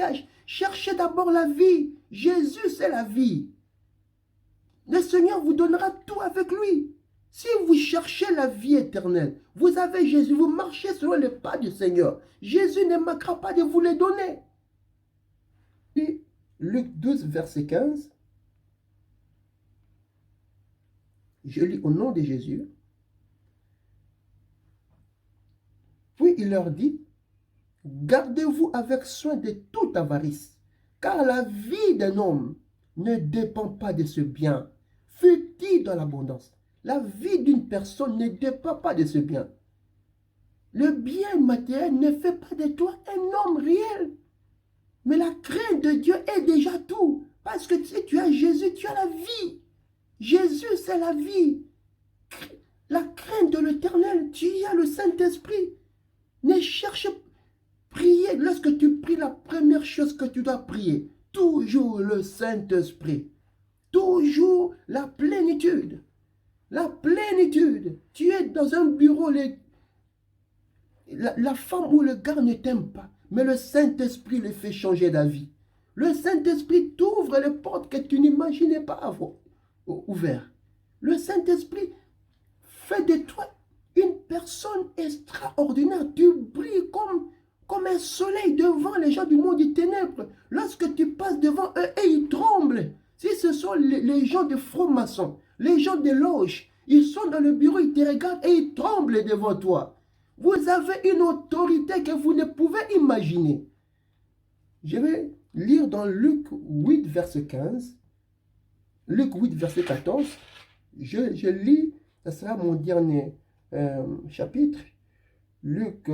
mariage. Cherchez d'abord la vie. Jésus, c'est la vie. Le Seigneur vous donnera tout avec lui. Si vous cherchez la vie éternelle, vous avez Jésus, vous marchez selon les pas du Seigneur. Jésus ne manquera pas de vous les donner. Puis, Luc 12, verset 15. Je lis au nom de Jésus. Puis il leur dit, gardez-vous avec soin de toute avarice, car la vie d'un homme ne dépend pas de ce bien, fut-il dans l'abondance. La vie d'une personne ne dépend pas de ce bien. Le bien matériel ne fait pas de toi un homme réel. Mais la crainte de Dieu est déjà tout. Parce que si tu as Jésus, tu as la vie. Jésus, c'est la vie. La crainte de l'Éternel, tu y as le Saint-Esprit. Ne cherche pas. Prier, lorsque tu pries, la première chose que tu dois prier, toujours le Saint-Esprit. Toujours la plénitude. La plénitude. Tu es dans un bureau, la femme ou le gars ne t'aime pas, mais le Saint-Esprit le fait changer d'avis. Le Saint-Esprit t'ouvre les portes que tu n'imaginais pas avoir ouvertes. Le Saint-Esprit fait de toi une personne extraordinaire. Tu brilles comme un soleil devant les gens du monde des ténèbres. Lorsque tu passes devant eux, et ils tremblent. Si ce sont les gens de francs-maçons, les gens de loges, ils sont dans le bureau, ils te regardent et ils tremblent devant toi. Vous avez une autorité que vous ne pouvez imaginer. Je vais lire dans Luc 8, verset 15. Luc 8, verset 14. Je lis, ce sera mon dernier chapitre. Luc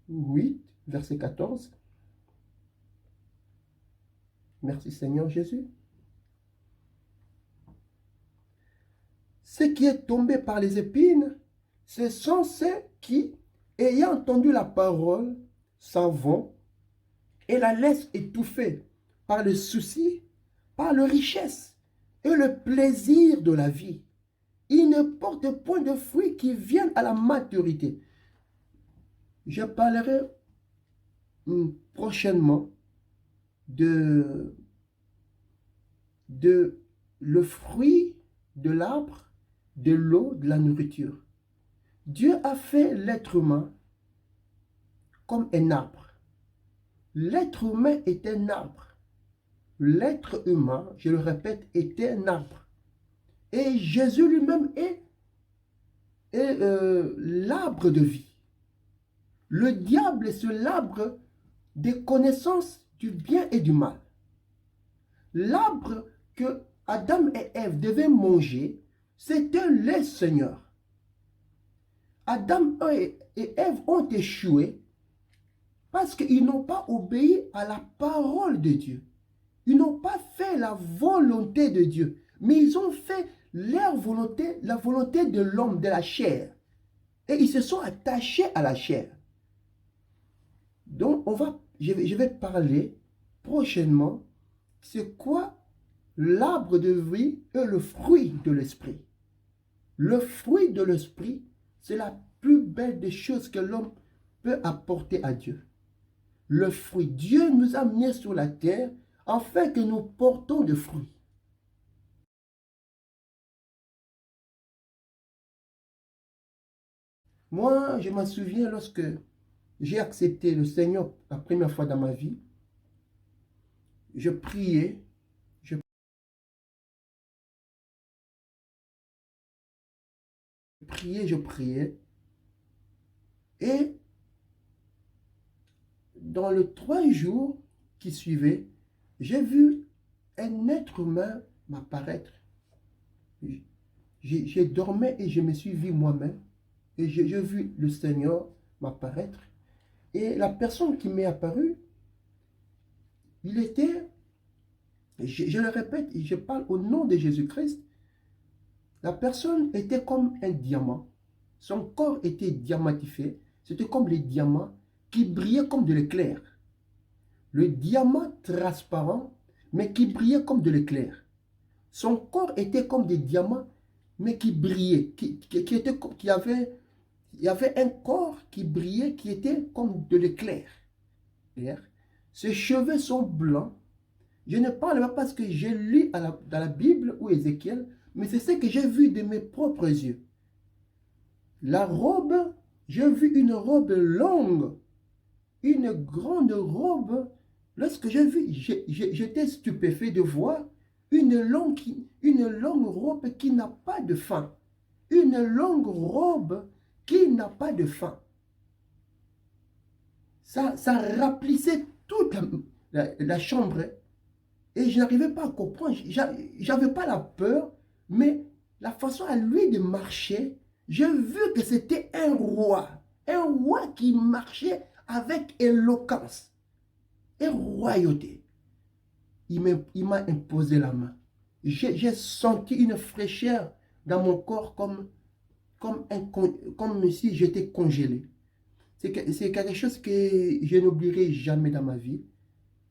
8, verset 14. Merci Seigneur Jésus. Ce qui est tombé par les épines, ce sont ceux qui, ayant entendu la parole, s'en vont et la laissent étouffer par le souci, par la richesse et le plaisir de la vie. Ils ne portent point de fruits qui viennent à la maturité. Je parlerai prochainement de le fruit de l'arbre, de l'eau, de la nourriture. Dieu a fait l'être humain comme un arbre. L'être humain est un arbre. L'être humain, je le répète, est un arbre. Et Jésus lui-même est l'arbre de vie. Le diable est l'arbre des connaissances du bien et du mal. L'arbre que Adam et Ève devaient manger, c'était le Seigneur. Adam et Ève ont échoué parce qu'ils n'ont pas obéi à la parole de Dieu. Ils n'ont pas fait la volonté de Dieu, mais ils ont fait leur volonté, la volonté de l'homme, de la chair. Et ils se sont attachés à la chair. Donc, je vais parler prochainement, c'est quoi l'arbre de vie et le fruit de l'esprit. Le fruit de l'esprit, c'est la plus belle des choses que l'homme peut apporter à Dieu. Le fruit, Dieu nous a mis sur la terre afin que nous portons des fruits. Moi, je me souviens lorsque j'ai accepté le Seigneur la première fois dans ma vie, je priais, je priais, et dans les 3 jours qui suivaient, j'ai vu un être humain m'apparaître. J'ai dormi et je me suis vu moi-même. Et j'ai vu le Seigneur m'apparaître. Et la personne qui m'est apparue, il était, je le répète, je parle au nom de Jésus-Christ, la personne était comme un diamant. Son corps était diamantifié. C'était comme les diamants qui brillaient comme de l'éclair. Le diamant transparent, mais qui brillait comme de l'éclair. Son corps était comme des diamants, mais qui brillaient, il y avait un corps qui brillait, qui était comme de l'éclair. Ses cheveux sont blancs. Je ne parle pas parce que j'ai lu dans la Bible ou Ézéchiel, mais c'est ce que j'ai vu de mes propres yeux. La robe, j'ai vu une robe longue, une grande robe. Lorsque j'ai vu, j'étais stupéfait de voir une longue robe qui n'a pas de fin. Une longue robe qui n'a pas de fin. Ça remplissait toute la chambre. Et je n'arrivais pas à comprendre. J'avais pas la peur, mais la façon à lui de marcher, j'ai vu que c'était un roi. Un roi qui marchait avec éloquence et royauté. Il m'a imposé la main. J'ai senti une fraîcheur dans mon corps comme si j'étais congelé. C'est quelque chose que je n'oublierai jamais dans ma vie.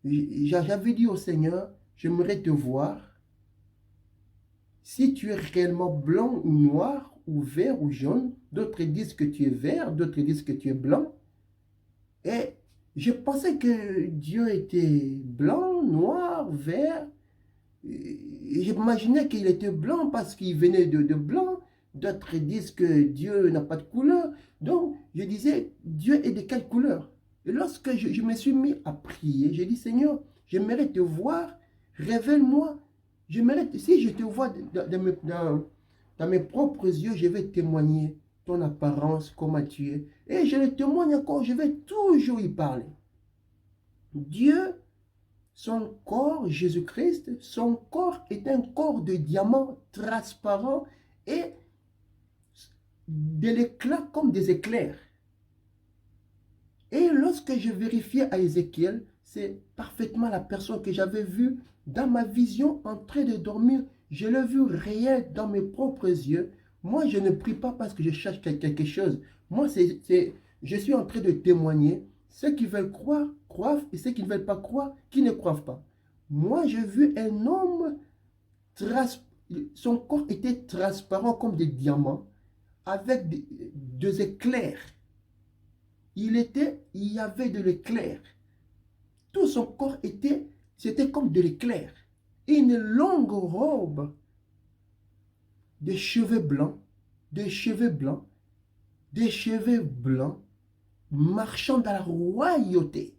J'avais dit au Seigneur, j'aimerais te voir. Si tu es réellement blanc ou noir, ou vert ou jaune, d'autres disent que tu es vert, d'autres disent que tu es blanc. Et je pensais que Dieu était blanc, noir, vert. J'imaginais qu'il était blanc parce qu'il venait de blanc. D'autres disent que Dieu n'a pas de couleur. Donc, je disais, Dieu est de quelle couleur? Et lorsque je me suis mis à prier, j'ai dit, Seigneur, j'aimerais te voir, révèle-moi. Si je te vois dans mes propres yeux, je vais témoigner ton apparence, comment tu es. Et je le témoigne encore, je vais toujours y parler. Dieu, son corps, Jésus-Christ, son corps est un corps de diamant transparent et de l'éclat comme des éclairs. Et lorsque je vérifiais à Ézéchiel, c'est parfaitement la personne que j'avais vue dans ma vision en train de dormir. Je l'ai vu réel dans mes propres yeux. Moi, je ne prie pas parce que je cherche quelque chose. Moi, je suis en train de témoigner. Ceux qui veulent croire, croient, et ceux qui ne veulent pas croire, qui ne croient pas. Moi, j'ai vu un homme, son corps était transparent comme des diamants, avec des éclairs. Il y avait de l'éclair. Tout son corps c'était comme de l'éclair. Une longue robe, des cheveux blancs, des cheveux blancs, des cheveux blancs, marchant dans la royauté.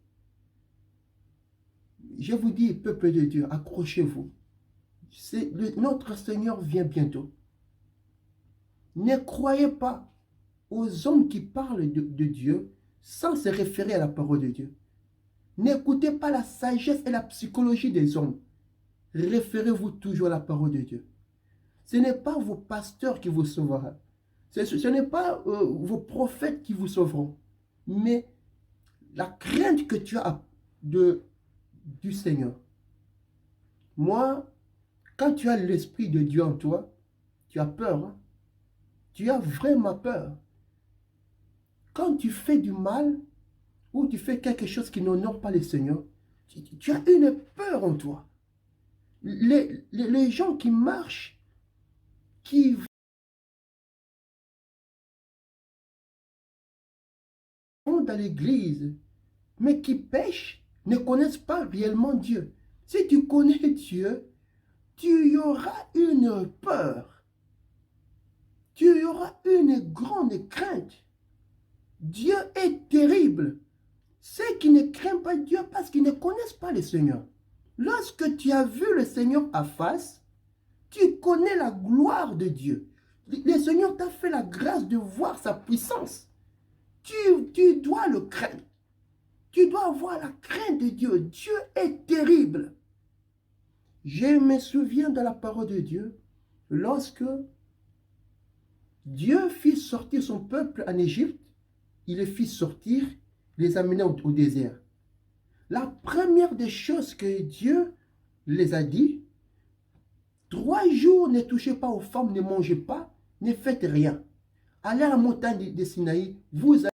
Je vous dis, peuple de Dieu, accrochez-vous. Notre Seigneur vient bientôt. Ne croyez pas aux hommes qui parlent de Dieu sans se référer à la parole de Dieu. N'écoutez pas la sagesse et la psychologie des hommes. Référez-vous toujours à la parole de Dieu. Ce n'est pas vos pasteurs qui vous sauveront. Ce n'est pas vos prophètes qui vous sauveront. Mais la crainte que tu as du Seigneur. Moi, quand tu as l'Esprit de Dieu en toi, tu as peur. Hein? Tu as vraiment peur. Quand tu fais du mal, ou tu fais quelque chose qui n'honore pas le Seigneur, tu as une peur en toi. Les gens qui marchent, qui vont dans l'église, mais qui pêchent, ne connaissent pas réellement Dieu. Si tu connais Dieu, tu y auras une peur. Tu y auras une grande crainte. Dieu est terrible. Ceux qui ne craignent pas Dieu parce qu'ils ne connaissent pas le Seigneur. Lorsque tu as vu le Seigneur à face, tu connais la gloire de Dieu. Le Seigneur t'a fait la grâce de voir sa puissance. Tu dois le craindre. Tu dois avoir la crainte de Dieu. Dieu est terrible. Je me souviens de la parole de Dieu lorsque Dieu fit sortir son peuple en Égypte. Il les fit sortir, les amener au désert. La première des choses que Dieu les a dit, 3 jours ne touchez pas aux femmes, ne mangez pas, ne faites rien. Allez à la montagne de Sinaï, vous